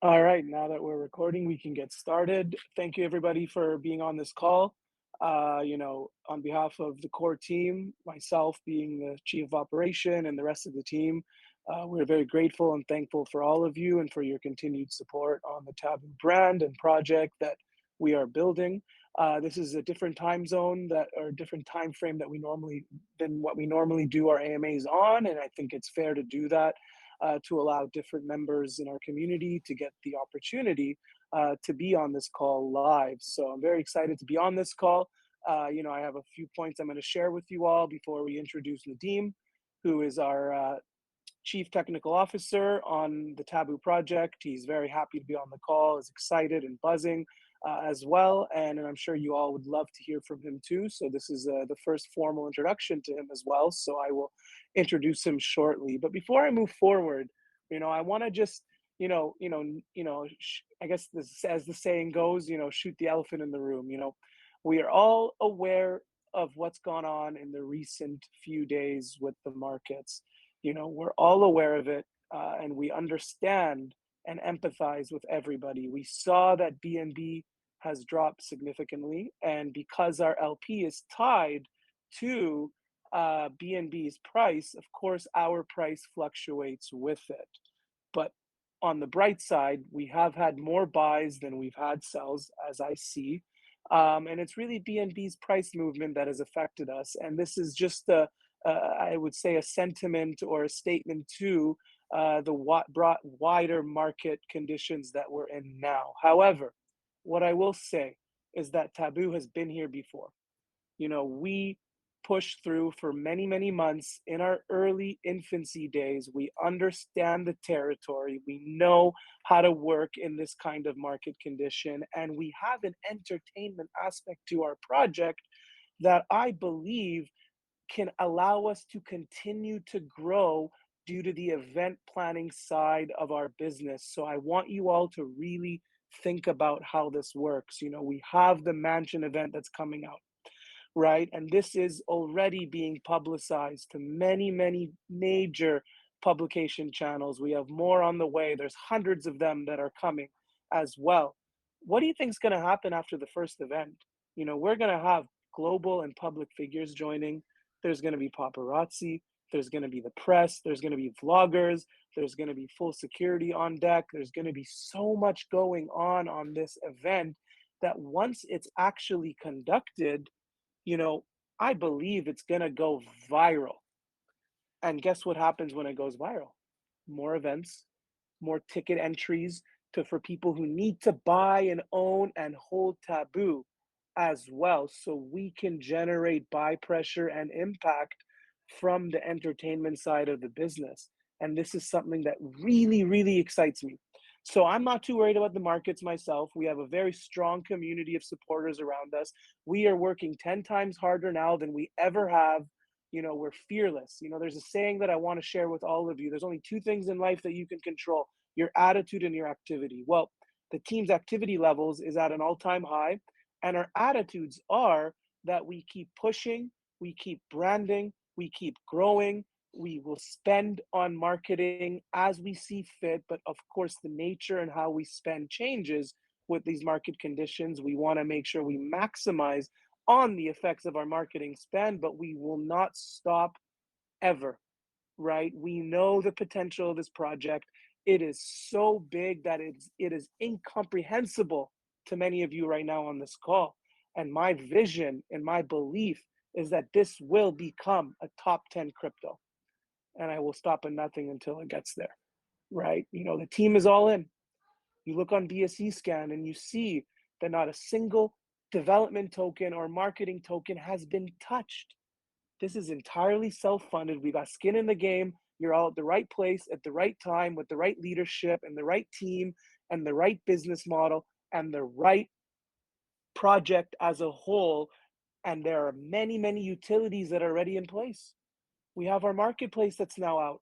All right, now that we're recording, we can get started. Thank you, everybody, for being on this call. On behalf of the core team, myself being the chief of operation and the rest of the team, we're very grateful and thankful for all of you and for your continued support on the Taboo brand and project that we are building. This is a different time zone that or different time frame that we normally than what we normally do our AMAs on, and I think it's fair to do that to allow different members in our community to get the opportunity to be on this call live. So I'm very excited to be on this call. I have a few points I'm going to share with you all before we introduce Nadeem, who is our Chief Technical Officer on the Taboo project. He's very happy to be on the call, is excited and buzzing as well. And I'm sure you all would love to hear from him too. So this is the first formal introduction to him as well. So I will introduce him shortly. But before I move forward, I want to just, I guess this, as the saying goes, shoot the elephant in the room. We are all aware of what's gone on in the recent few days with the markets. We're all aware of it, and we understand and empathize with everybody. We saw that BNB has dropped significantly, and because our LP is tied to BNB's price, of course, our price fluctuates with it. But on the bright side, we have had more buys than we've had sells, as I see. And it's really BNB's price movement that has affected us. And this is just I would say, a sentiment or a statement to the broad, wider market conditions that we're in now. However, what I will say is that Taboo has been here before. We pushed through for many, many months in our early infancy days. We understand the territory. We know how to work in this kind of market condition. And we have an entertainment aspect to our project that I believe can allow us to continue to grow due to the event planning side of our business. So I want you all to really think about how this works. We have the mansion event that's coming out, right? And this is already being publicized to many, many major publication channels. We have more on the way. There's hundreds of them that are coming as well. What do you think is going to happen after the first event? We're going to have global and public figures joining. There's going to be paparazzi. There's going to be the press. There's going to be vloggers. There's going to be full security on deck. There's going to be so much going on this event that once it's actually conducted, I believe it's going to go viral. And guess what happens when it goes viral? More events, more ticket entries for people who need to buy and own and hold Taboo as well. So we can generate buy pressure and impact from the entertainment side of the business. And this is something that really, really excites me. So I'm not too worried about the markets myself. We have a very strong community of supporters around us. We are working 10 times harder now than we ever have. We're fearless. There's a saying that I want to share with all of you. There's only two things in life that you can control: your attitude and your activity. Well, the team's activity levels is at an all-time high, and our attitudes are that we keep pushing, we keep branding, we keep growing. We will spend on marketing as we see fit, but of course, the nature and how we spend changes with these market conditions. We want to make sure we maximize on the effects of our marketing spend, but we will not stop ever, right? We know the potential of this project. It is so big that it is incomprehensible to many of you right now on this call. And my vision and my belief is that this will become a top 10 crypto. And I will stop at nothing until it gets there, right? The team is all in. You look on BSE scan and you see that not a single development token or marketing token has been touched. This is entirely self-funded. We got skin in the game. You're all at the right place at the right time with the right leadership and the right team and the right business model and the right project as a whole. And there are many, many utilities that are already in place. We have our marketplace that's now out,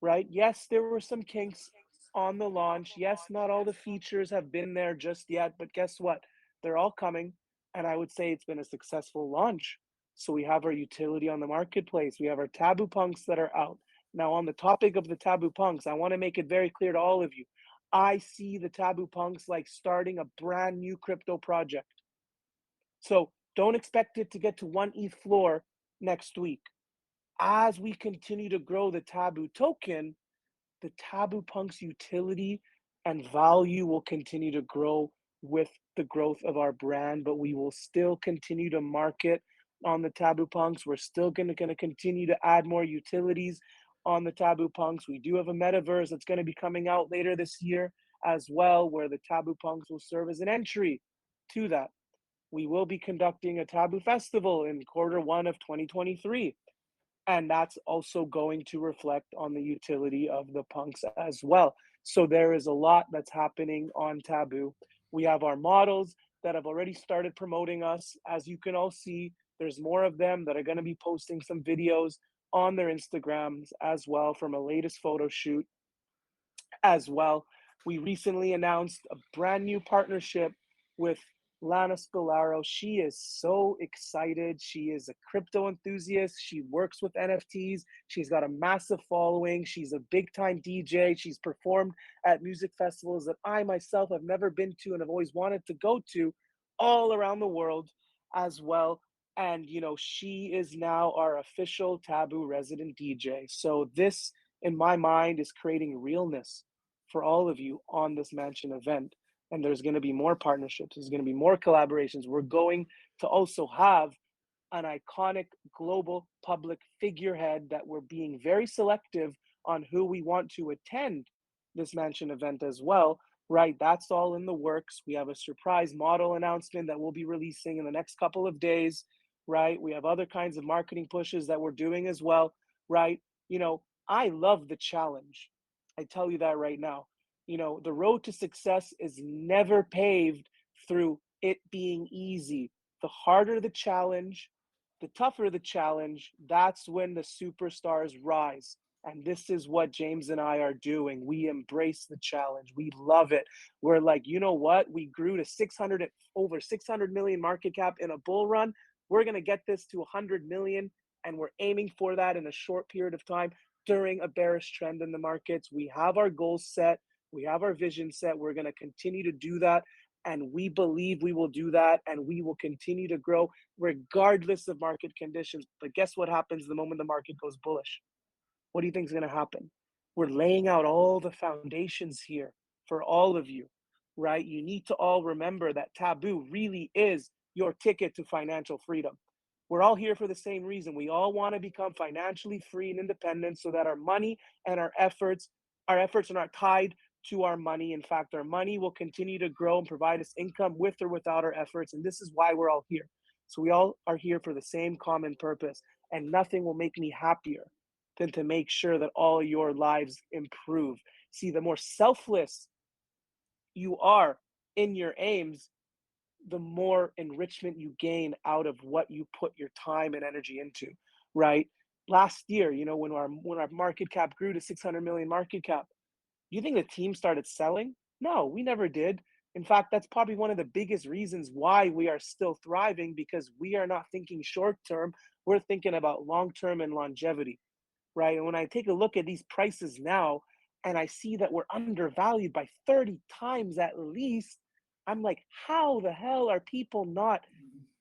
right? Yes, there were some kinks on the launch. Yes, not all the features have been there just yet, but guess what? They're all coming. And I would say it's been a successful launch. So we have our utility on the marketplace. We have our Taboo punks that are out. Now, on the topic of the Taboo punks, I want to make it very clear to all of you. I see the Taboo Punks like starting a brand new crypto project. So don't expect it to get to one ETH floor next week. As we continue to grow the Taboo token, the Taboo Punk's utility and value will continue to grow with the growth of our brand, but we will still continue to market on the Taboo Punks. We're still gonna continue to add more utilities on the Taboo Punks. We do have a metaverse that's gonna be coming out later this year as well, where the Taboo Punks will serve as an entry to that. We will be conducting a Taboo Festival in quarter 1 of 2023. And that's also going to reflect on the utility of the punks as well. So there is a lot that's happening on Taboo. We have our models that have already started promoting us. As you can all see, there's more of them that are going to be posting some videos on their Instagrams as well from a latest photo shoot as well. We recently announced a brand new partnership with Lana Spilaro. She is so excited. She is a crypto enthusiast. She works with NFTs. She's got a massive following. She's a big time DJ. She's performed at music festivals that I myself have never been to and have always wanted to go to all around the world as well. And, she is now our official Taboo resident DJ. So, this, in my mind, is creating realness for all of you on this Mansion event. And there's going to be more partnerships. There's going to be more collaborations. We're going to also have an iconic global public figurehead that we're being very selective on who we want to attend this Mansion event as well, right? That's all in the works. We have a surprise model announcement that we'll be releasing in the next couple of days, right? We have other kinds of marketing pushes that we're doing as well, right? I love the challenge. I tell you that right now. The road to success is never paved through it being easy. The harder the challenge, the tougher the challenge, that's when the superstars rise. And this is what James and I are doing. We embrace the challenge. We love it. We're like, you know what? We grew to over 600 million market cap in a bull run. We're going to get this to 100 million, and we're aiming for that in a short period of time during a bearish trend in the markets. We have our goals set. We have our vision set. We're going to continue to do that. And we believe we will do that. And we will continue to grow regardless of market conditions. But guess what happens the moment the market goes bullish? What do you think is going to happen? We're laying out all the foundations here for all of you, right? You need to all remember that Taboo really is your ticket to financial freedom. We're all here for the same reason. We all want to become financially free and independent so that our money and our efforts are not tied to our money. In fact, our money will continue to grow and provide us income with or without our efforts. And this is why we're all here. So we all are here for the same common purpose. And nothing will make me happier than to make sure that all your lives improve. See, the more selfless you are in your aims, the more enrichment you gain out of what you put your time and energy into, right? Last year, when our market cap grew to 600 million market cap, you think the team started selling? No, we never did. In fact, that's probably one of the biggest reasons why we are still thriving, because we are not thinking short term. We're thinking about long term and longevity, right? And when I take a look at these prices now and I see that we're undervalued by 30 times at least, I'm like, how the hell are people not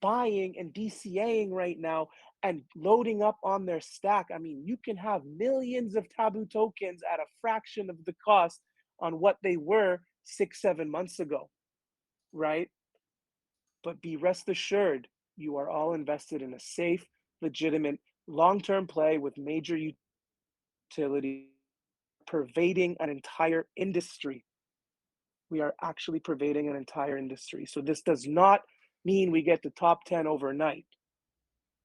buying and DCAing right now and loading up on their stack? I mean, you can have millions of Taboo tokens at a fraction of the cost on what they were 6, 7 months ago, right? But be rest assured, you are all invested in a safe, legitimate, long-term play with major utility pervading an entire industry. We are actually pervading an entire industry. So this does not mean we get the top 10 overnight,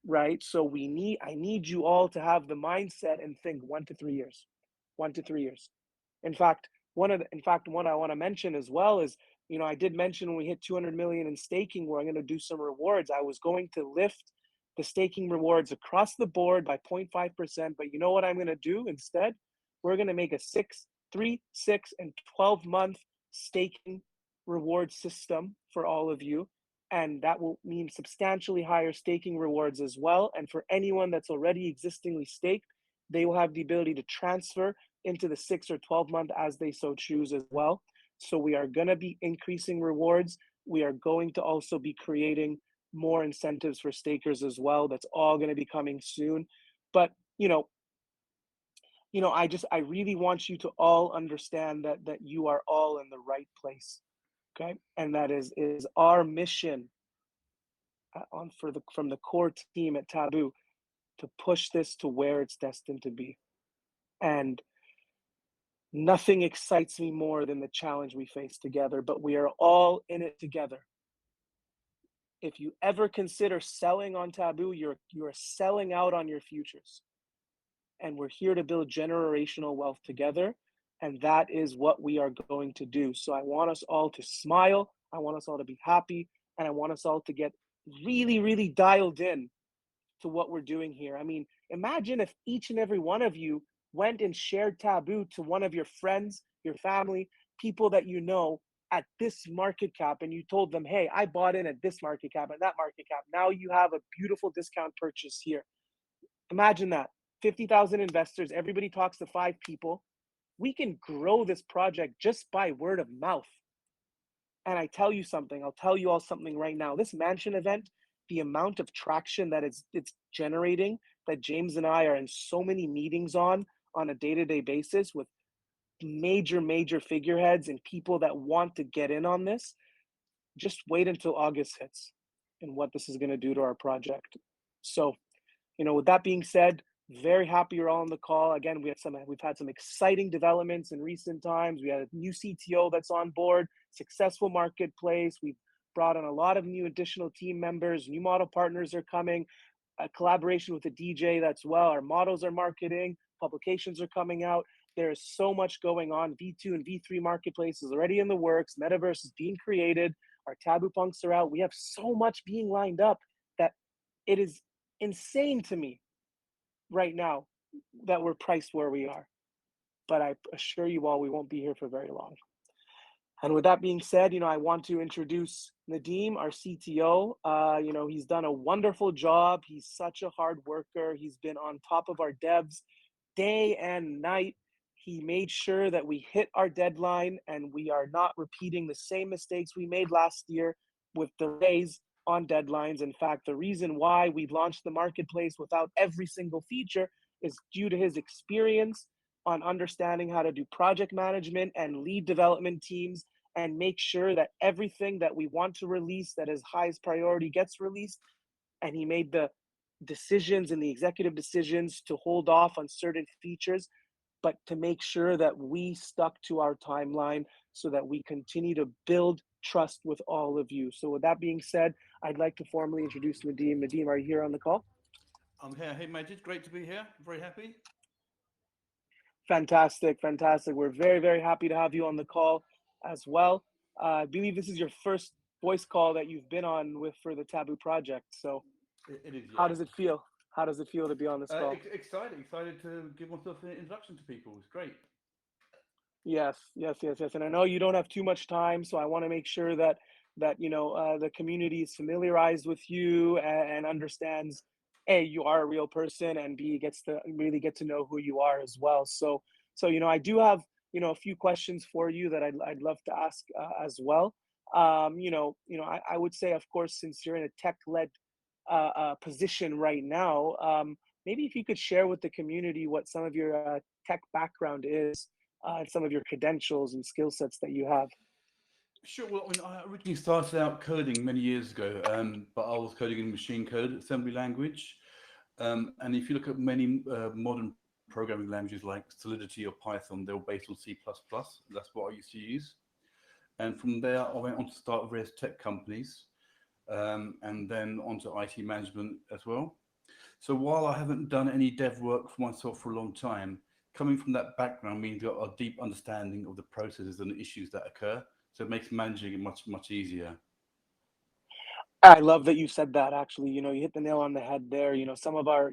right? So I need you all to have the mindset and think 1 to 3 years, 1 to 3 years. In fact, what I want to mention as well is, I did mention when we hit 200 million in staking, where I'm going to do some rewards. I was going to lift the staking rewards across the board by 0.5%. But you know what I'm going to do instead? We're going to make a 6, 3, 6, and 12-month staking reward system for all of you. And that will mean substantially higher staking rewards as well. And for anyone that's already existingly staked, they will have the ability to transfer into the 6 or 12 month as they so choose as well. So we are going to be increasing rewards. We are going to also be creating more incentives for stakers as well. That's all going to be coming soon. But, I really want you to all understand that you are all in the right place. Okay. And that is our mission on for the from the core team at Taboo to push this to where it's destined to be. And nothing excites me more than the challenge we face together, but we are all in it together. If you ever consider selling on Taboo, you're selling out on your futures. And we're here to build generational wealth together. And that is what we are going to do. So I want us all to smile. I want us all to be happy. And I want us all to get really, really dialed in to what we're doing here. I mean, imagine if each and every one of you went and shared Taboo to one of your friends, your family, people that you know at this market cap, and you told them, hey, I bought in at this market cap and that market cap. Now you have a beautiful discount purchase here. Imagine that. 50,000 investors, everybody talks to 5 people. We can grow this project just by word of mouth. And I tell you something, I'll tell you all something right now. This mansion event, the amount of traction that it's generating, that James and I are in so many meetings on a day-to-day basis with major, major figureheads and people that want to get in on this. Just wait until August hits and what this is going to do to our project. So, with that being said, very happy you're all on the call. Again, we've had some exciting developments in recent times. We had a new CTO that's on board, successful marketplace. We've brought on a lot of new additional team members. New model partners are coming. A collaboration with the DJ that's well. Our models are marketing. Publications are coming out. There is so much going on. V2 and V3 marketplace is already in the works. Metaverse is being created. Our Taboo punks are out. We have so much being lined up that it is insane to me right now that we're priced where we are. But I assure you all, we won't be here for very long. And with that being said, I want to introduce Nadeem, our CTO. He's done a wonderful job. He's such a hard worker. He's been on top of our devs day and night. He made sure that we hit our deadline and we are not repeating the same mistakes we made last year with delays on deadlines. In fact, the reason why we launched the marketplace without every single feature is due to his experience on understanding how to do project management and lead development teams and make sure that everything that we want to release that is highest priority gets released. And he made the decisions and the executive decisions to hold off on certain features, but to make sure that we stuck to our timeline so that we continue to build trust with all of you. So with that being said, I'd like to formally introduce Nadeem. Nadeem, are you here on the call? I'm here. Hey, Majid, great to be here. Very happy. Fantastic, fantastic. We're very, very happy to have you on the call as well. I believe this is your first voice call that you've been on with for the Taboo project. So It is, how yeah. does it feel? How does it feel to be on this call? Excited to give myself an introduction to people. It's great. Yes, yes, yes, yes. And I know you don't have too much time, so I want to make sure that the community is familiarized with you and understands A, you are a real person, and B, gets to really get to know who you are as well. So I do have a few questions for you that I'd love to ask as well. I would say, of course, since you're in a tech-led position right now, maybe if you could share with the community what some of your tech background is, some of your credentials and skill sets that you have. Sure. Well, I mean, I originally started out coding many years ago, but I was coding in machine code assembly language. And if you look at many modern programming languages like Solidity or Python, they're all based on C++. That's what I used to use. And from there, I went on to start various tech companies, and then onto IT management as well. So while I haven't done any dev work for myself for a long time, coming from that background means I've got a deep understanding of the processes and the issues that occur. So it makes managing it much, much easier. I love that you said that. Actually, you hit the nail on the head there. Some of our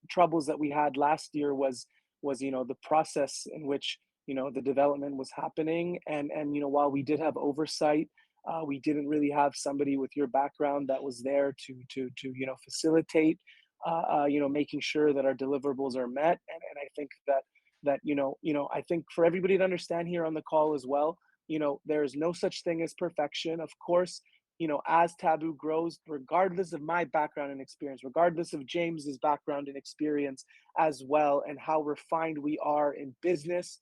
troubles that we had last year was the process in which the development was happening, and while we did have oversight, we didn't really have somebody with your background that was there to facilitate making sure that our deliverables are met. And I think that I think for everybody to understand here on the call as well, there is no such thing as perfection. Of course, as Taboo grows, regardless of my background and experience, regardless of James's background and experience as well, and how refined we are in business,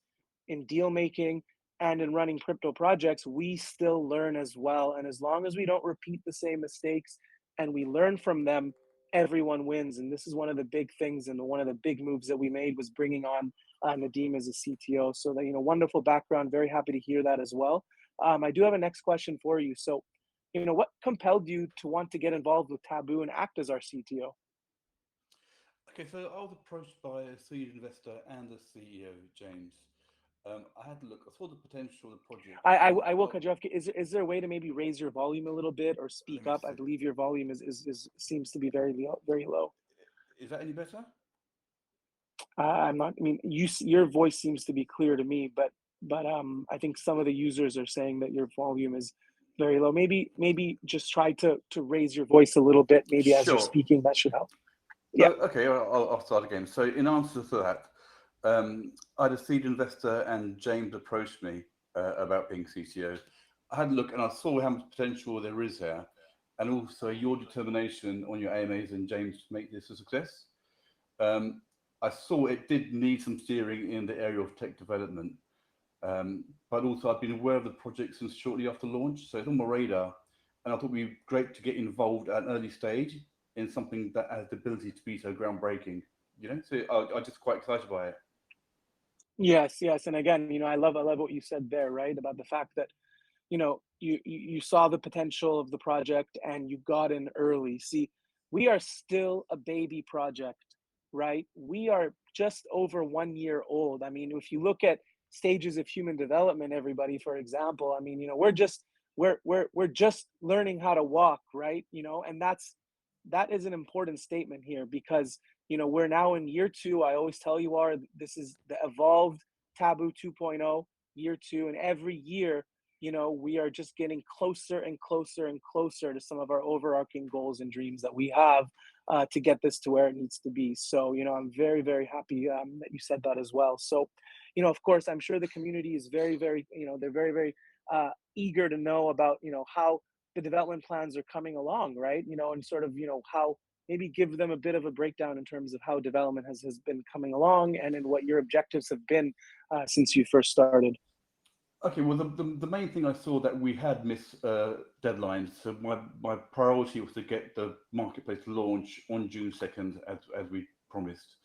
in deal making, and in running crypto projects, we still learn as well. And as long as we don't repeat the same mistakes and we learn from them, everyone wins. And this is one of the big things, and one of the big moves that we made was bringing on Nadeem as a CTO. So that, wonderful background. Very happy to hear that as well. I do have a next question for you. So, what compelled you to want to get involved with Taboo and act as our CTO? Okay, so I was approached by a seed investor and the CEO, James. I had to look. I saw the potential of the project, and I will cut you off. Is there a way to maybe raise your volume a little bit or let speak me up? I see. believe your volume is seems to be very low, very low. Is that any better? I'm not. I mean, your voice seems to be clear to me, but I think some of the users are saying that your volume is very low. Maybe just try to raise your voice a little bit. Maybe as you're Sure. speaking, that should help. So, Yeah. okay, I'll start again. So, in answer to that, I had a seed investor and James approached me about being CTO. I had a look and I saw how much potential there is here, and also your determination on your AMAs and James to make this a success. Um, I saw it did need some steering in the area of tech development, but also I've been aware of the project since shortly after launch, so it's on my radar, and I thought it'd be great to get involved at an early stage in something that has the ability to be so groundbreaking. So I'm just quite excited by it. Yes, yes. And again, I love what you said there, right? About the fact that, you saw the potential of the project and you got in early. See, we are still a baby project, right? We are just over 1 year old. I mean, if you look at stages of human development, everybody, for example, I mean, we're just learning how to walk, right? And that is an important statement here because we're now in year two. I always tell you, this is the evolved Taboo 2.0, year two, and every year, we are just getting closer and closer and closer to some of our overarching goals and dreams that we have to get this to where it needs to be. So, I'm very, very happy that you said that as well. So, of course, I'm sure the community is very, very, they're very, very eager to know about, how the development plans are coming along, right? And sort of, how maybe give them a bit of a breakdown in terms of how development has been coming along and in what your objectives have been since you first started. Okay, well, the main thing I saw that we had missed deadlines. So my priority was to get the marketplace launch on June 2nd, as we promised.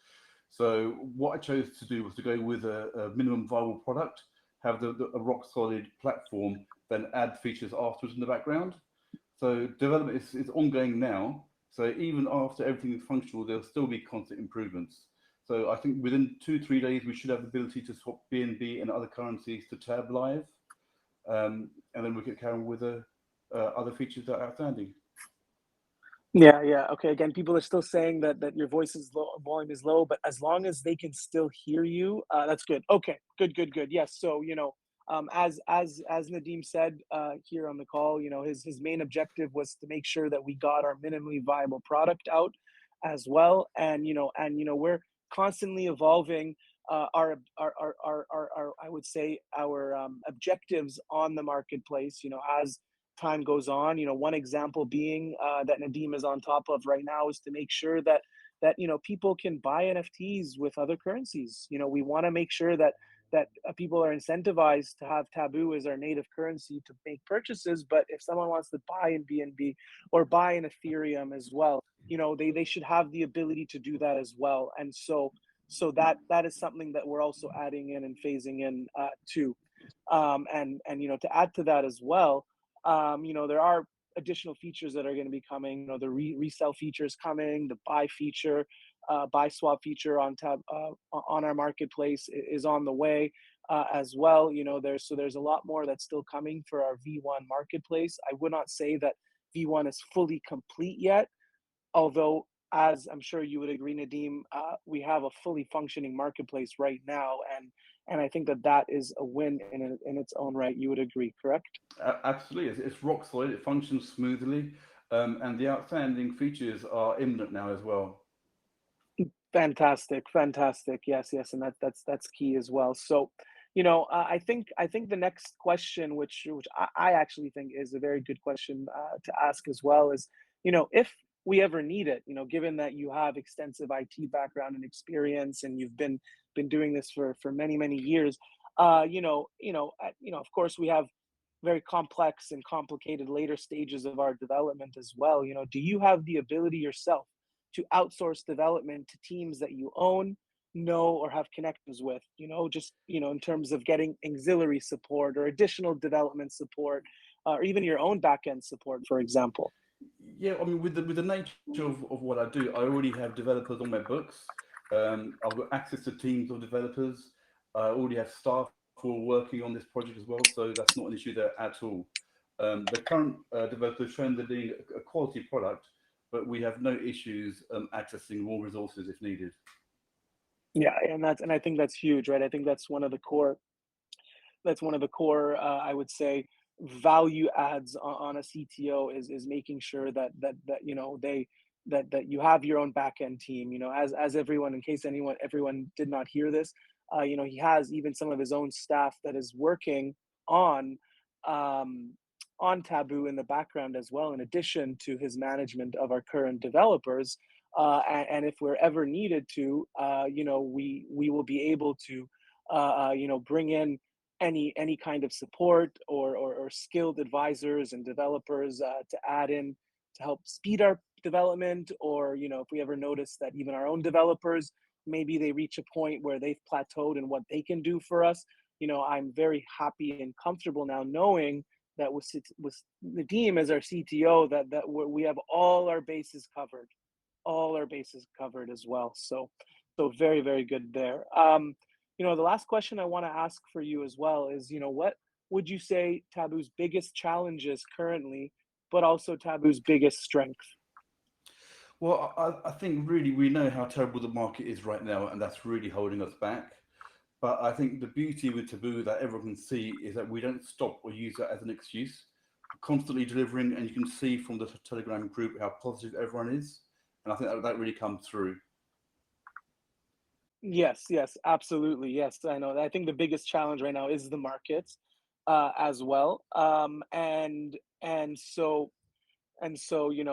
So what I chose to do was to go with a minimum viable product, have a rock solid platform, then add features afterwards in the background. So development is ongoing now. So even after everything is functional, there'll still be constant improvements. So I think within 2-3 days, we should have the ability to swap BNB and other currencies to Tab Live. And then we can carry on with the other features that are outstanding. Yeah, yeah. Okay. Again, people are still saying that your voice is low, volume is low, but as long as they can still hear you, that's good. Okay, good, good, good. Yes. So as Nadeem said here on the call, his main objective was to make sure that we got our minimally viable product out as well, and we're constantly evolving our I would say our objectives on the marketplace. As time goes on. One example being that Nadeem is on top of right now is to make sure that people can buy NFTs with other currencies. We want to make sure that people are incentivized to have Taboo as our native currency to make purchases. But if someone wants to buy in BNB or buy in Ethereum as well, they should have the ability to do that as well. And so that is something that we're also adding in and phasing in too. And to add to that as well, there are additional features that are going to be coming. The resell feature is coming, the buy feature, buy swap feature on our marketplace is on the way as well. There's a lot more that's still coming for our V1 marketplace. I would not say that V1 is fully complete yet, although as I'm sure you would agree, Nadeem, we have a fully functioning marketplace right now, and I think that is a win in its own right. You would agree, correct? Absolutely, it's rock solid. It functions smoothly, and the outstanding features are imminent now as well. Fantastic, fantastic. Yes, yes, and that's key as well. So, I think the next question, which I actually think is a very good question to ask as well, is if we ever need it, given that you have extensive IT background and experience, and you've been doing this for many years, of course we have very complex and complicated later stages of our development as well. Do you have the ability yourself to outsource development to teams that you own, know, or have connections with? Just in terms of getting auxiliary support or additional development support, or even your own backend support, for example. Yeah, I mean, with the nature of what I do, I already have developers on my books. I've got access to teams of developers. I already have staff who are working on this project as well, so that's not an issue there at all. The current developers shown they're doing a quality product, but we have no issues accessing more resources if needed. Yeah, and I think that's huge, right? I think that's one of the core, I would say, value adds on a CTO is making sure that that you have your own back end team. As everyone, in case everyone did not hear this, he has even some of his own staff that is working on um, on Taboo in the background as well, in addition to his management of our current developers. And if we're ever needed to, we will be able to, bring in any kind of support or skilled advisors and developers to add in to help speed our development. Or if we ever notice that even our own developers, maybe they reach a point where they've plateaued in what they can do for us, I'm very happy and comfortable now knowing that with Nadeem as our CTO, that we have all our bases covered as well. So very, very good there. The last question I want to ask for you as well is, what would you say Taboo's biggest challenges currently, but also Taboo's biggest strength? Well, I think really we know how terrible the market is right now, and that's really holding us back. But I think the beauty with Taboo that everyone can see is that we don't stop or use that as an excuse. We're constantly delivering, and you can see from the Telegram group how positive everyone is. And I think that really comes through. Yes, yes, absolutely. Yes, I know. I think the biggest challenge right now is the markets as well. And so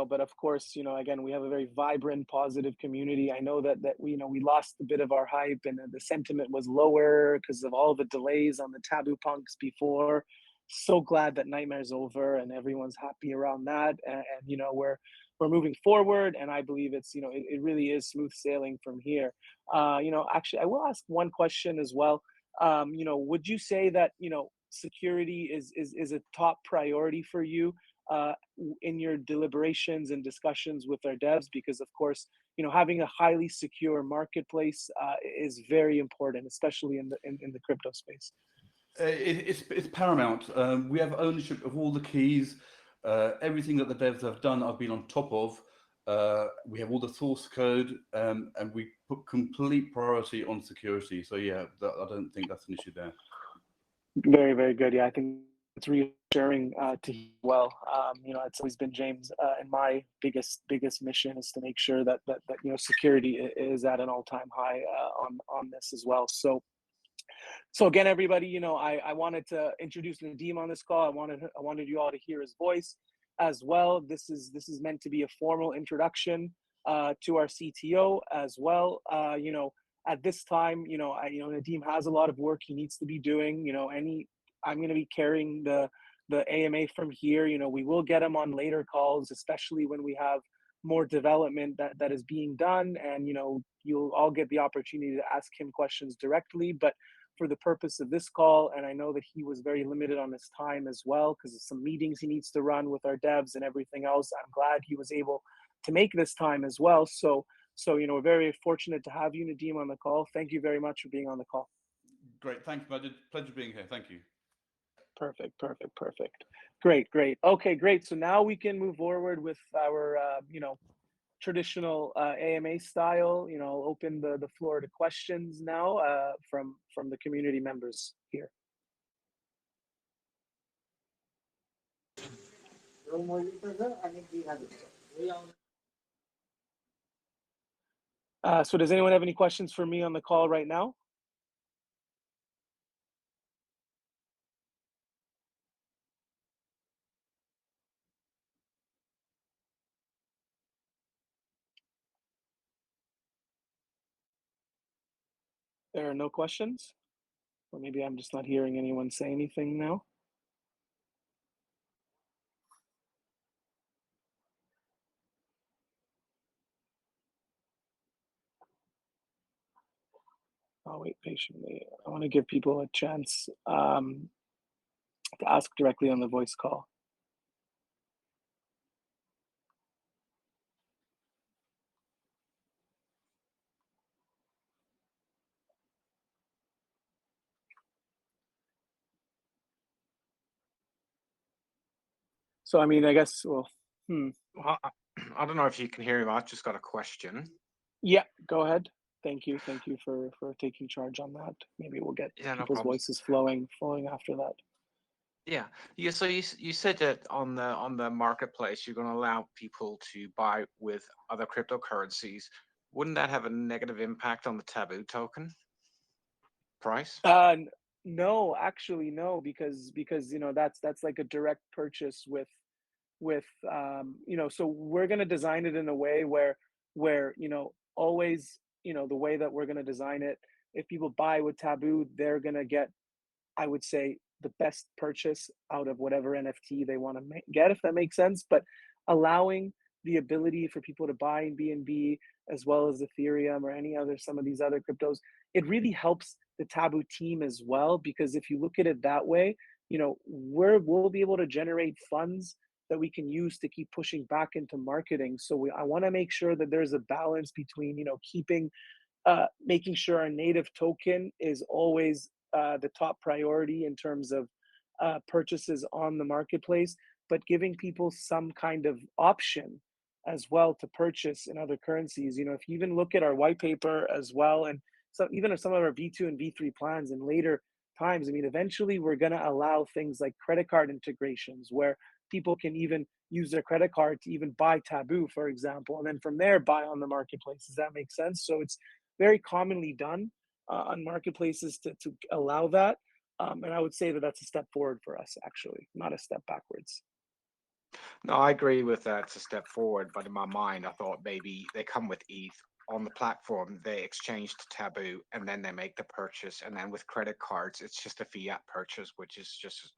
but of course, again, we have a very vibrant, positive community. I know that we lost a bit of our hype, and the sentiment was lower because of all the delays on the Taboo punks before. So glad that nightmare's over and everyone's happy around that. And we're moving forward, and I believe it's it really is smooth sailing from here. Actually, I will ask one question as well. Would you say that security is a top priority for you in your deliberations and discussions with our devs? Because of course, having a highly secure marketplace is very important, especially in the crypto space. It's paramount. We have ownership of all the keys. Everything that the devs have done, I've been on top of. We have all the source code, and we put complete priority on security. So yeah, I don't think that's an issue there. Very, very good. Yeah, I think it's reassuring to hear well. It's always been James and my biggest mission is to make sure that security is at an all-time high on this as well. So again, everybody, I wanted to introduce Nadeem on this call. I wanted you all to hear his voice as well. This is meant to be a formal introduction to our CTO as well. At this time, Nadeem has a lot of work he needs to be doing. I'm going to be carrying the AMA from here. We will get him on later calls, especially when we have more development that is being done, and you'll all get the opportunity to ask him questions directly. But for the purpose of this call, and I know that he was very limited on his time as well because of some meetings he needs to run with our devs and everything else, I'm glad he was able to make this time as well. So we're very fortunate to have you, Nadeem, on the call. Thank you very much for being on the call. Great, thanks, Majid. Pleasure being here. Thank you. Perfect. Great. Okay, great. So now we can move forward with our traditional AMA style. Open the floor to questions now from the community members here. So does anyone have any questions for me on the call right now? There are no questions? Or maybe I'm just not hearing anyone say anything now. I'll wait patiently. I want to give people a chance to ask directly on the voice call. So, I mean, I guess, well, Well, I don't know if you can hear me. I've just got a question. yeah, go ahead. Thank you. Thank you for taking charge on that. Maybe we'll get Yeah, no people's problems. voices flowing after that. Yeah, yeah. So you said that on the marketplace, you're going to allow people to buy with other cryptocurrencies. Wouldn't that have a negative impact on the Taboo token price? N no, actually, no, because, that's like a direct purchase with, so we're gonna design it in a way where, always, the way that we're gonna design it, if people buy with Taboo, they're gonna get, I would say, the best purchase out of whatever NFT they want to get, if that makes sense. But allowing the ability for people to buy in BNB as well as Ethereum or any other some of these other cryptos, it really helps the Taboo team as well. Because if you look at it that way, we'll be able to generate funds that we can use to keep pushing back into marketing. So I want to make sure that there's a balance between keeping making sure our native token is always the top priority in terms of purchases on the marketplace, but giving people some kind of option as well to purchase in other currencies. If you even look at our white paper as well, and so even if some of our V2 and V3 plans in later times, I mean, eventually we're going to allow things like credit card integrations where people can even use their credit card to even buy Taboo, for example, and then from there buy on the marketplace. Does that make sense? So it's very commonly done on marketplaces to allow that. And I would say that that's a step forward for us, actually, not a step backwards. No, I agree with that. It's a step forward, but in my mind, I thought maybe they come with ETH on the platform, they exchange to Taboo, and then they make the purchase. And then with credit cards, it's just a fiat purchase, which is just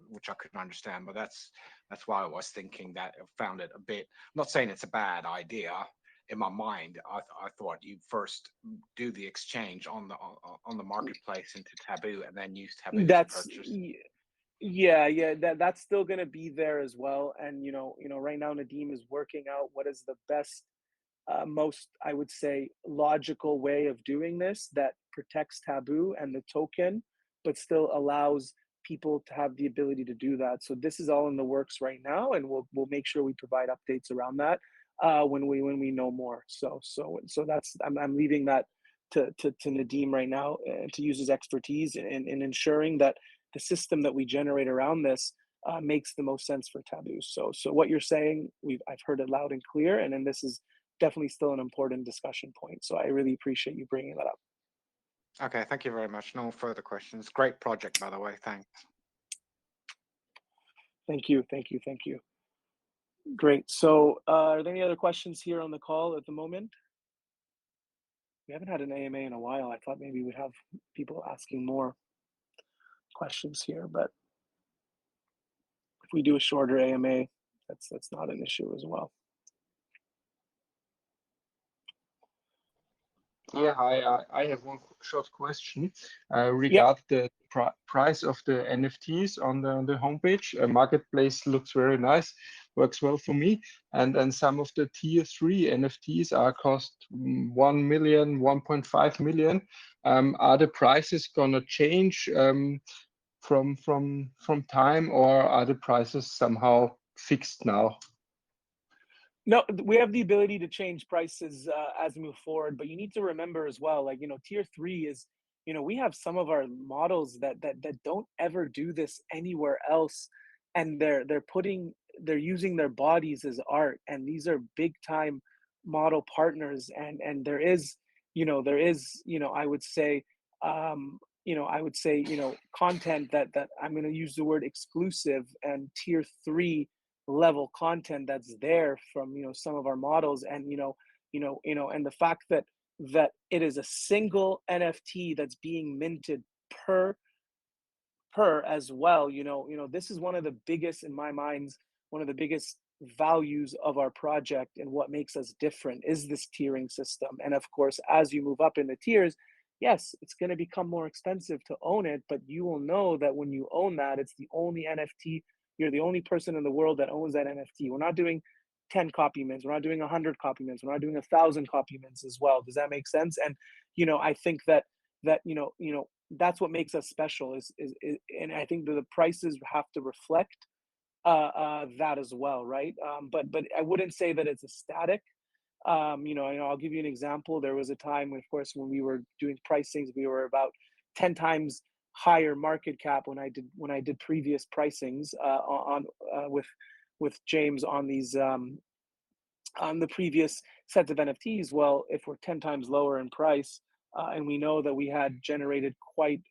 which I couldn't understand. But that's why I was thinking that. I found it a bit. I'm not saying it's a bad idea. In my mind, I thought you first do the exchange on the marketplace into Taboo, and then use Taboo to That's purchase. yeah, that's still gonna be there as well. And right now Nadeem is working out what is the best most, I would say, logical way of doing this that protects Taboo and the token, but still allows people to have the ability to do that. So this is all in the works right now, and we'll make sure we provide updates around that when we know more. So that's I'm leaving that to Nadeem right now to use his expertise in ensuring that the system that we generate around this makes the most sense for Taboo. So what you're saying, I've heard it loud and clear, and then this is definitely still an important discussion point. So I really appreciate you bringing that up. Okay, thank you very much. No further questions. Great project, by the way. Thanks. Thank you, thank you, thank you. Great. So are there any other questions here on the call at the moment? We haven't had an AMA in a while. I thought maybe we'd have people asking more questions here, but if we do a shorter AMA, that's not an issue as well. Yeah, hi. I have one short question Yep. regarding the price of the NFTs on the homepage. Marketplace looks very nice, works well for me. And some of the tier 3 NFTs are cost 1 million, 1.5 million. Are the prices gonna change from time, or are the prices somehow fixed now? No, we have the ability to change prices as we move forward, but you need to remember as well, like, tier 3 is, we have some of our models that don't ever do this anywhere else, and they're using their bodies as art, and these are big time model partners, and I would say, content that I'm going to use the word exclusive and tier 3 level content that's there from some of our models. And and the fact that that it is a single NFT that's being minted per as well. This is one of the biggest, in my minds, one of the biggest values of our project, and what makes us different is this tiering system. And of course, as you move up in the tiers, yes, it's going to become more expensive to own it, but you will know that when you own that, it's the only NFT. You're the only person in the world that owns that NFT. We're not doing 10 copy mints. We're not doing 100 copy mints. We're not doing 1,000 copy mints as well. Does that make sense? And I think that that's what makes us special. Is and I think that the prices have to reflect that as well, right? But I wouldn't say that it's a static. I'll give you an example. There was a time, of course, when we were doing pricings, we were about 10 times higher market cap when I did previous pricings on with James on these on the previous sets of NFTs. Well, if we're 10 times lower in price, and we know that we had generated quite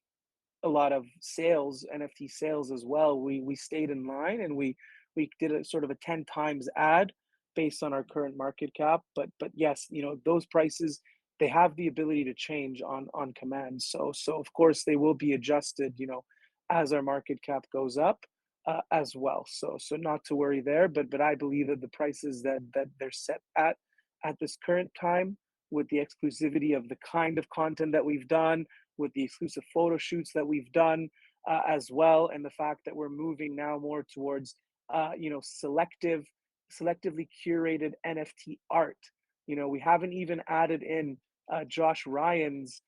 a lot of sales, NFT sales as well, we stayed in line, and we did a sort of a 10 times ad based on our current market cap. But yes, those prices, they have the ability to change on command. So of course they will be adjusted, as our market cap goes up as well. So not to worry there. But I believe that the prices that they're set at this current time, with the exclusivity of the kind of content that we've done, with the exclusive photo shoots that we've done as well, and the fact that we're moving now more towards selectively curated NFT art. We haven't even added in Josh Ryan's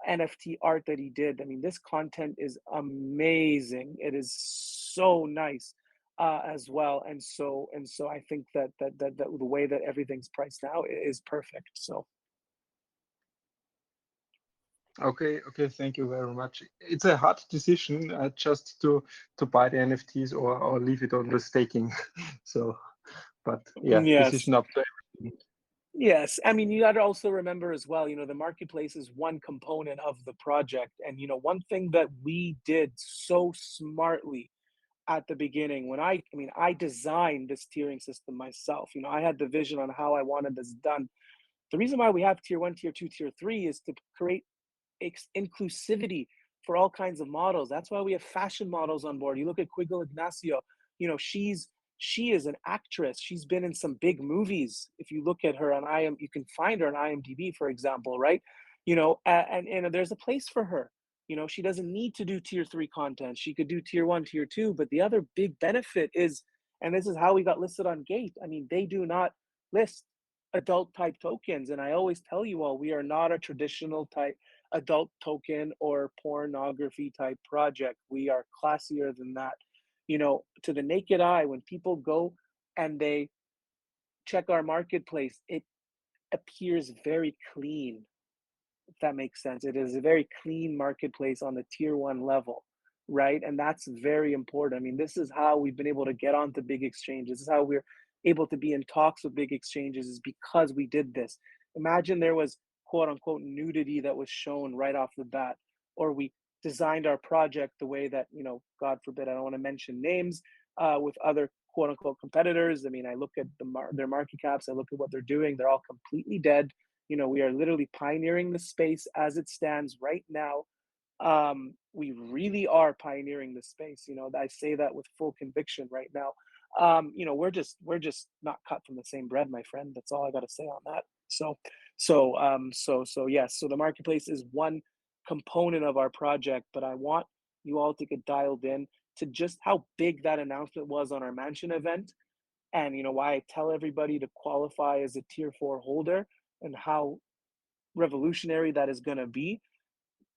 NFT art that he did. I mean, this content is amazing. It is so nice as well. And so I think that the way that everything's priced now is perfect. So. Okay, thank you very much. It's a hard decision just to buy the NFTs or leave it on the staking. So, but yeah, Yes. decision up to everything. Yes, I mean, you got to also remember as well, the marketplace is one component of the project. And one thing that we did so smartly at the beginning, when I designed this tiering system myself. I had the vision on how I wanted this done. The reason why we have tier 1, tier 2, tier 3 is to create inclusivity for all kinds of models. That's why we have fashion models on board. You look at Quiggle Ignacio, she is an actress. She's been in some big movies. If you look at her on you can find her on IMDb, for example, right? And there's a place for her. She doesn't need to do tier 3 content. She could do tier 1, tier 2. But the other big benefit is, and this is how we got listed on Gate, I mean, they do not list adult type tokens. And I always tell you all, we are not a traditional type adult token or pornography type project. We are classier than that. To the naked eye, when people go and they check our marketplace, it appears very clean, if that makes sense. It is a very clean marketplace on the tier 1 level, right? And that's very important. I mean, this is how we've been able to get onto big exchanges. This is how we're able to be in talks with big exchanges, is because we did this. Imagine there was quote unquote nudity that was shown right off the bat, or we designed our project the way that, God forbid, I don't want to mention names, with other quote unquote competitors. I mean, I look at their market caps, I look at what they're doing, they're all completely dead. We are literally pioneering the space as it stands right now. We really are pioneering the space. I say that with full conviction right now. We're just not cut from the same bread, my friend. That's all I got to say on that. So yes. So the marketplace is one component of our project, but I want you all to get dialed in to just how big that announcement was on our Mansion event, and why I tell everybody to qualify as a tier 4 holder, and how revolutionary that is going to be.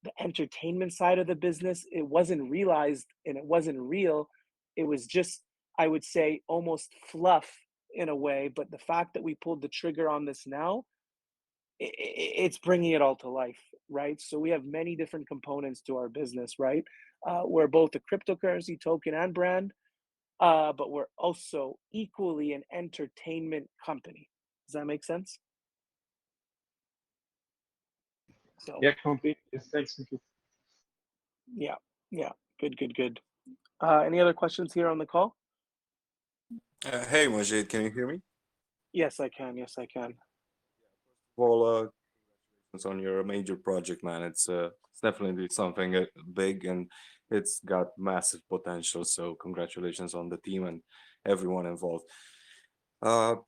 The entertainment side of the business, it wasn't realized and it wasn't real. It was just, I would say, almost fluff in a way. But the fact that we pulled the trigger on this now, it's bringing it all to life, right? So we have many different components to our business, right? We're both a cryptocurrency token and brand, but we're also equally an entertainment company. Does that make sense? So Yeah, completely. Yes, thanks. yeah, good. Any other questions here on the call? Hey, Majid, can you hear me? Yes, I can. Well, on your major project, man. It's definitely something big, and it's got massive potential. So congratulations on the team and everyone involved.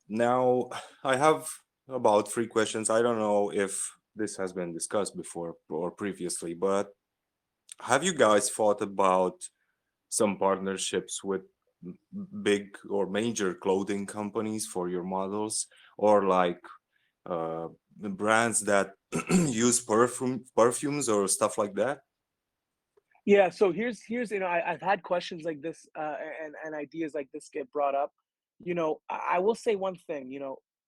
Now I have about three questions. I don't know if this has been discussed before or previously, but have you guys thought about some partnerships with big or major clothing companies for your models, or like the brands that use perfumes or stuff like that? Yeah, so here's I've had questions like this and ideas like this get brought up. I will say one thing.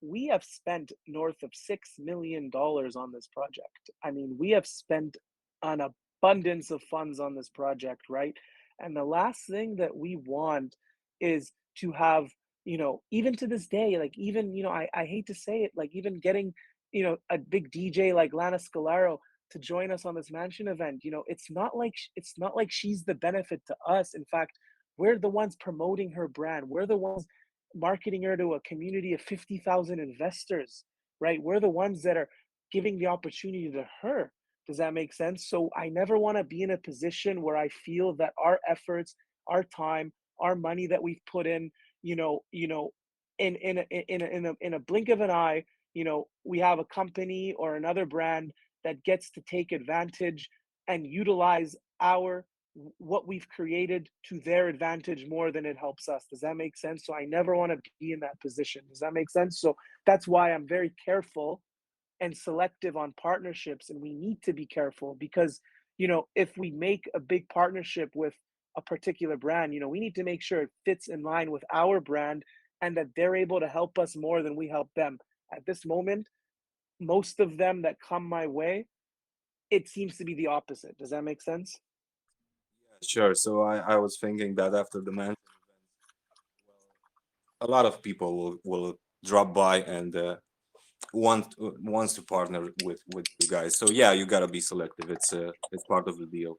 We have spent north of $6 million on this project. I mean, we have spent an abundance of funds on this project, right? And the last thing that we want is to have, even to this day, like even, I hate to say it, like even getting, a big DJ like Lana Scalaro to join us on this mansion event. It's not like she's the benefit to us. In fact, we're the ones promoting her brand. We're the ones marketing her to a community of 50,000 investors, right? We're the ones that are giving the opportunity to her. Does that make sense? So I never want to be in a position where I feel that our efforts, our time, our money that we've put in, in a blink of an eye, we have a company or another brand that gets to take advantage and utilize our what we've created to their advantage more than it helps us. Does that make sense? So I never want to be in that position. Does that make sense? So that's why I'm very careful and selective on partnerships, and we need to be careful because if we make a big partnership with a particular brand, we need to make sure it fits in line with our brand and that they're able to help us more than we help them. At this moment, most of them that come my way, it seems to be the opposite. Does that make sense? Sure. So I was thinking that after the man, a lot of people will drop by and wants to partner with you guys. So yeah, you gotta be selective. It's part of the deal.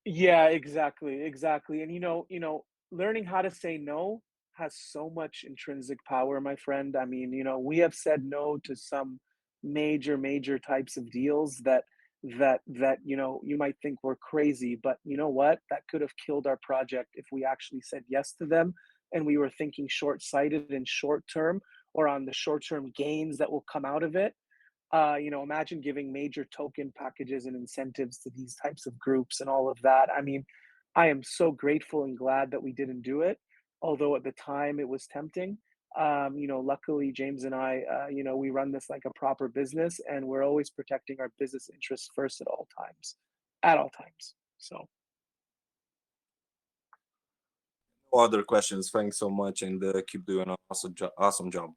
Yeah, exactly. And learning how to say no has so much intrinsic power, my friend. I mean, we have said no to some major types of deals that you might think we're crazy, but you know what? That could have killed our project if we actually said yes to them and we were thinking short-sighted and short term or on the short-term gains that will come out of it. Imagine giving major token packages and incentives to these types of groups and all of that. I mean, I am so grateful and glad that we didn't do it, although at the time it was tempting. Luckily, James and I, we run this like a proper business, and we're always protecting our business interests first at all times, at all times. So, No other questions. Thanks so much, and keep doing an awesome job.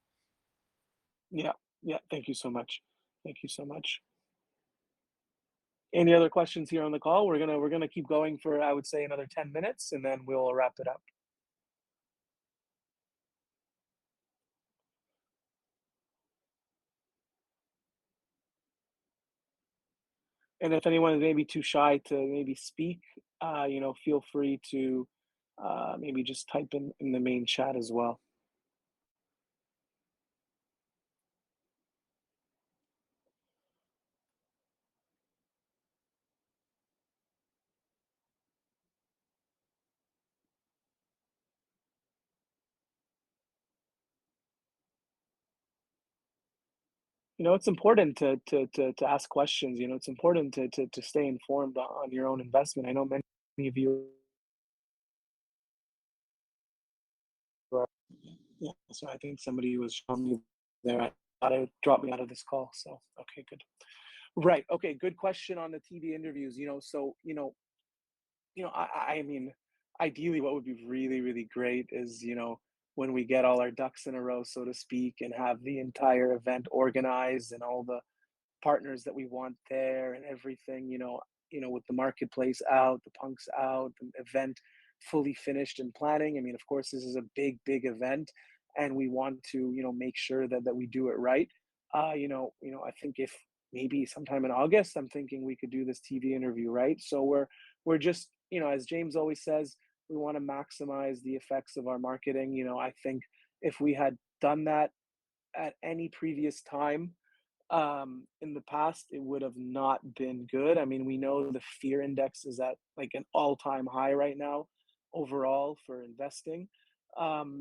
yeah, yeah. Thank you so much. Thank you so much. Any other questions here on the call? We're gonna keep going for I would say another 10 minutes, and then we'll wrap it up. And if anyone is maybe too shy to maybe speak, feel free to maybe just type in the main chat as well. It's important to ask questions. It's important to stay informed on your own investment. I know many of you are, yeah, so I think somebody was showing me there. I thought it dropped me out of this call. So okay, good. Right. Okay, good question on the TV interviews. I mean, ideally, what would be really, really great is, when we get all our ducks in a row, so to speak, and have the entire event organized and all the partners that we want there and everything, with the marketplace out, the punks out, the event fully finished and planning. I mean, of course, this is a big event, and we want to, make sure that we do it right. I think if maybe sometime in August, I'm thinking we could do this TV interview, right? So we're just, as James always says, we want to maximize the effects of our marketing. I think if we had done that at any previous time, In the past, it would have not been good. I mean, we know the fear index is at like an all-time high right now overall for investing.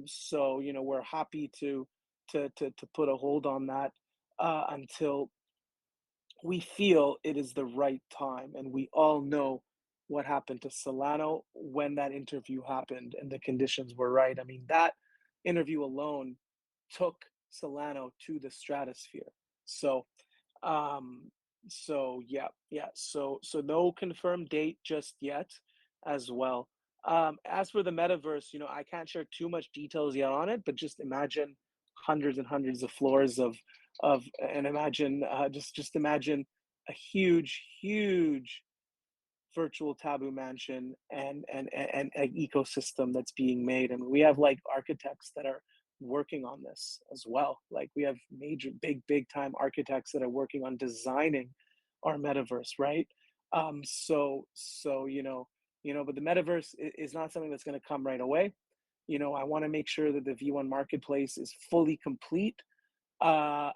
So, we're happy to put a hold on that until we feel it is the right time. And we all know what happened to Solano when that interview happened and the conditions were right. I mean, that interview alone took Solano to the stratosphere. So, um, yeah. So no confirmed date just yet, as well. As for the metaverse, I can't share too much details yet on it, but just imagine hundreds and hundreds of floors and imagine just imagine a huge virtual Taboo mansion and an ecosystem that's being made. And we have like architects that are working on this as well. Like we have major, big time architects that are working on designing our metaverse, right? But the metaverse is not something that's going to come right away. I want to make sure that the V1 marketplace is fully complete uh,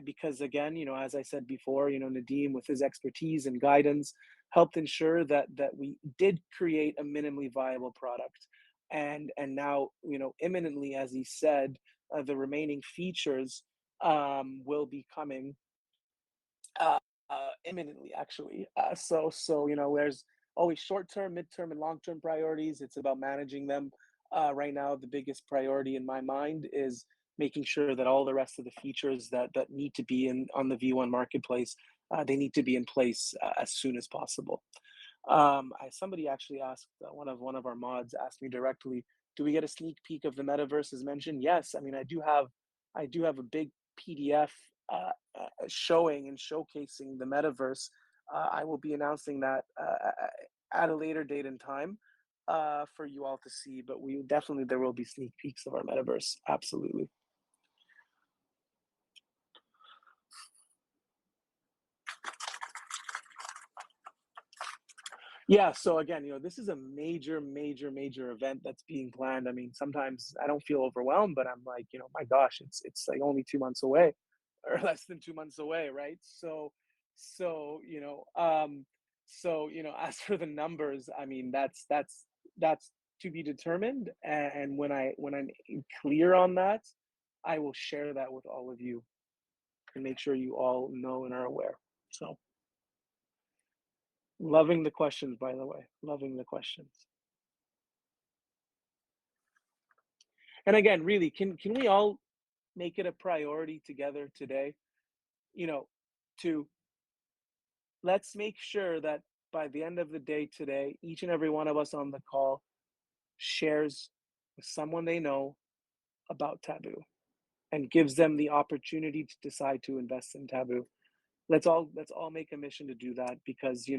because again, as I said before, Nadeem with his expertise and guidance helped ensure that we did create a minimally viable product, and now imminently, as he said, the remaining features will be coming uh, imminently, actually. There's always short-term, mid-term, and long-term priorities. It's about managing them. Right now, the biggest priority in my mind is making sure that all the rest of the features that need to be in on the V1 marketplace, they need to be in place as soon as possible. Somebody actually asked one of our mods asked me directly, "Do we get a sneak peek of the metaverse as mentioned?" Yes, I mean I do have a big PDF showing and showcasing the metaverse. I will be announcing that at a later date and time for you all to see. But there will be sneak peeks of our metaverse. Absolutely. Yeah, so again, this is a major event that's being planned. I mean, sometimes I don't feel overwhelmed, but I'm like, my gosh, it's like only 2 months away, or less than 2 months away, right? So as for the numbers, I mean, that's to be determined, and when I'm clear on that, I will share that with all of you and make sure you all know and are aware. So. Loving the questions, by the way. Loving the questions. And again, really, can we all make it a priority together today? To let's make sure that by the end of the day today, each and every one of us on the call shares with someone they know about Taboo and gives them the opportunity to decide to invest in Taboo. Let's all make a mission to do that because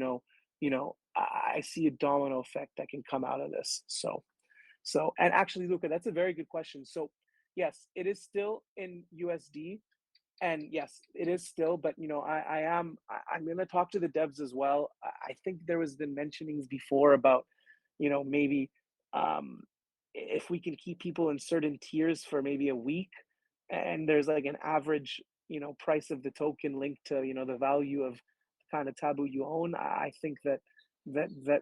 I see a domino effect that can come out of this. So, and actually, Luca, that's a very good question. So, yes, it is still in USD, and yes, it is still. But I'm going to talk to the devs as well. I think there was been mentionings before about, maybe um, if we can keep people in certain tiers for maybe a week, and there's like an average, price of the token linked to the value of the kind of Taboo you own. I think that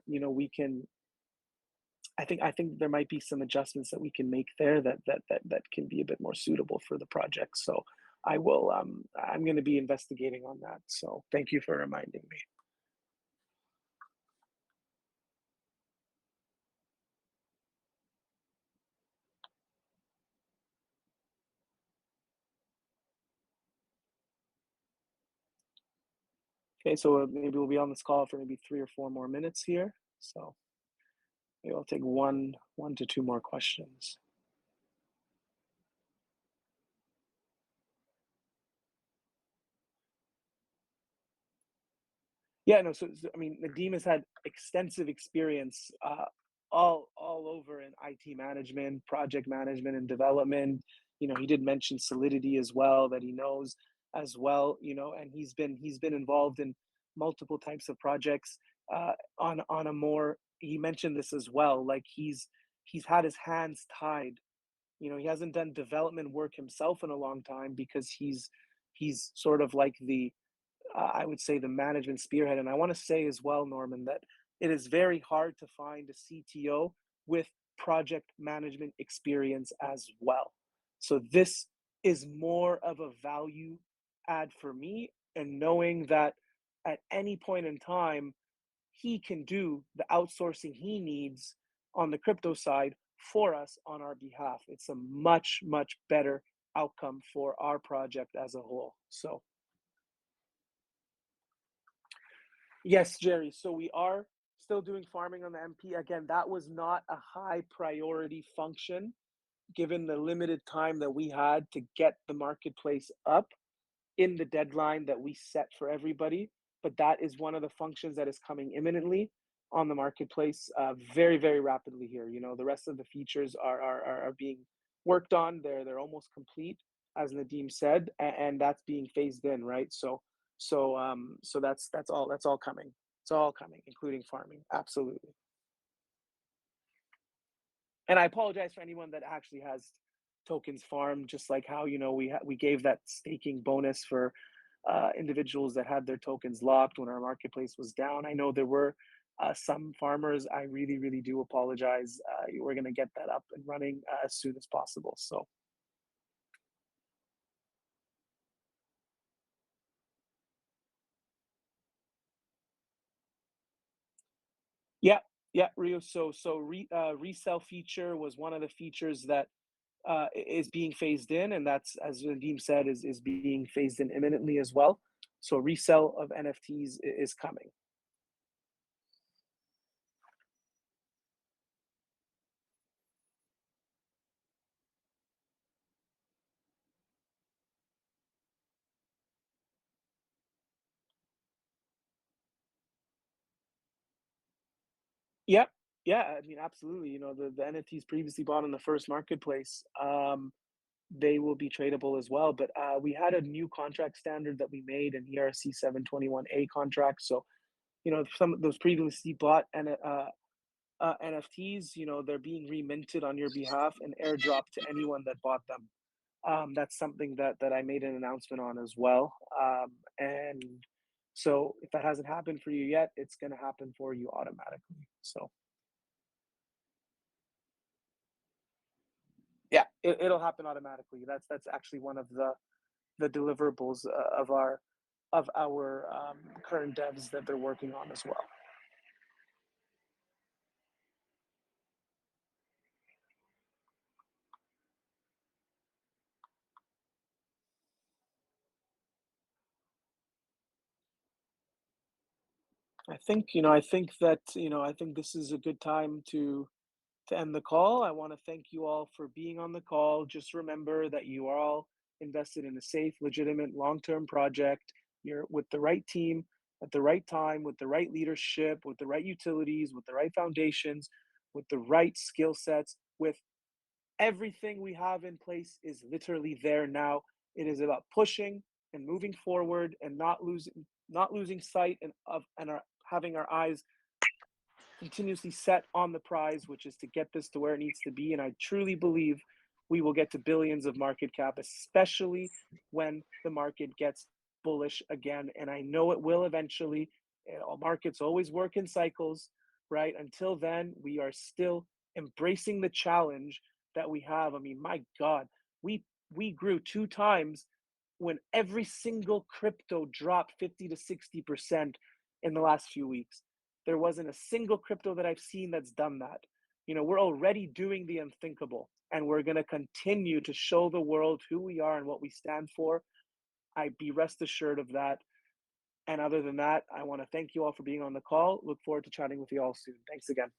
we can I think there might be some adjustments that we can make there that can be a bit more suitable for the project. So I'm going to be investigating on that. So thank you for reminding me. Okay, so maybe we'll be on this call for maybe 3 or 4 more minutes here. So maybe I'll take one to two more questions. Yeah, no. So I mean, Nadeem has had extensive experience all over in IT management, project management, and development. He did mention Solidity as well that he knows as well. And he's been involved in multiple types of projects on a more. He mentioned this as well. Like he's had his hands tied. He hasn't done development work himself in a long time because He's sort of like the I would say the management spearhead. And I want to say as well, Norman, that it is very hard to find a CTO with project management experience as well. So this is more of a value add for me, and knowing that at any point in time, he can do the outsourcing he needs on the crypto side for us on our behalf. It's a much, much better outcome for our project as a whole. So yes, Jerry. So we are still doing farming on the MP. Again, that was not a high priority function given the limited time that we had to get the marketplace up in the deadline that we set for everybody. But that is one of the functions that is coming imminently on the marketplace very, very rapidly here. You know, the rest of the features are being worked on. They're almost complete, as Nadeem said, and that's being phased in, right? So that's all coming. It's all coming, including farming. Absolutely. And I apologize for anyone that actually has tokens farmed, just like how, you know, we gave that staking bonus for individuals that had their tokens locked when our marketplace was down. I know there were some farmers. I really, really do apologize. We're going to get that up and running as soon as possible. So yeah, Rio. So resell feature was one of the features that is being phased in, and that's, as Nadeem said, is being phased in imminently as well. So resell of NFTs is coming. Yeah, yeah. I mean, absolutely. You know, the NFTs previously bought on the first marketplace, they will be tradable as well. But we had a new contract standard that we made, an ERC 721A contract. So, you know, some of those previously bought NFTs, you know, they're being reminted on your behalf and airdropped to anyone that bought them. That's something that I made an announcement on as well. And so if that hasn't happened for you yet, it's going to happen for you automatically. So yeah, it'll happen automatically. That's actually one of the deliverables of our current devs that they're working on as well. I think, you know, I think that, you know, I think this is a good time to end the call. I want to thank you all for being on the call. Just remember that you are all invested in a safe, legitimate, long-term project. You're with the right team at the right time, with the right leadership, with the right utilities, with the right foundations, with the right skill sets, with everything we have in place is literally there now. It is about pushing and moving forward and not losing sight and having our eyes continuously set on the prize, which is to get this to where it needs to be. And I truly believe we will get to billions of market cap, especially when the market gets bullish again. And I know it will eventually. Markets always work in cycles, right? Until then, we are still embracing the challenge that we have. I mean, my God, we grew 2 times when every single crypto dropped 50 to 60% in the last few weeks. There wasn't a single crypto that I've seen that's done that. You know, we're already doing the unthinkable, and we're going to continue to show the world who we are and what we stand for. I be rest assured of that. And other than that, I want to thank you all for being on the call. Look forward to chatting with you all soon. Thanks again.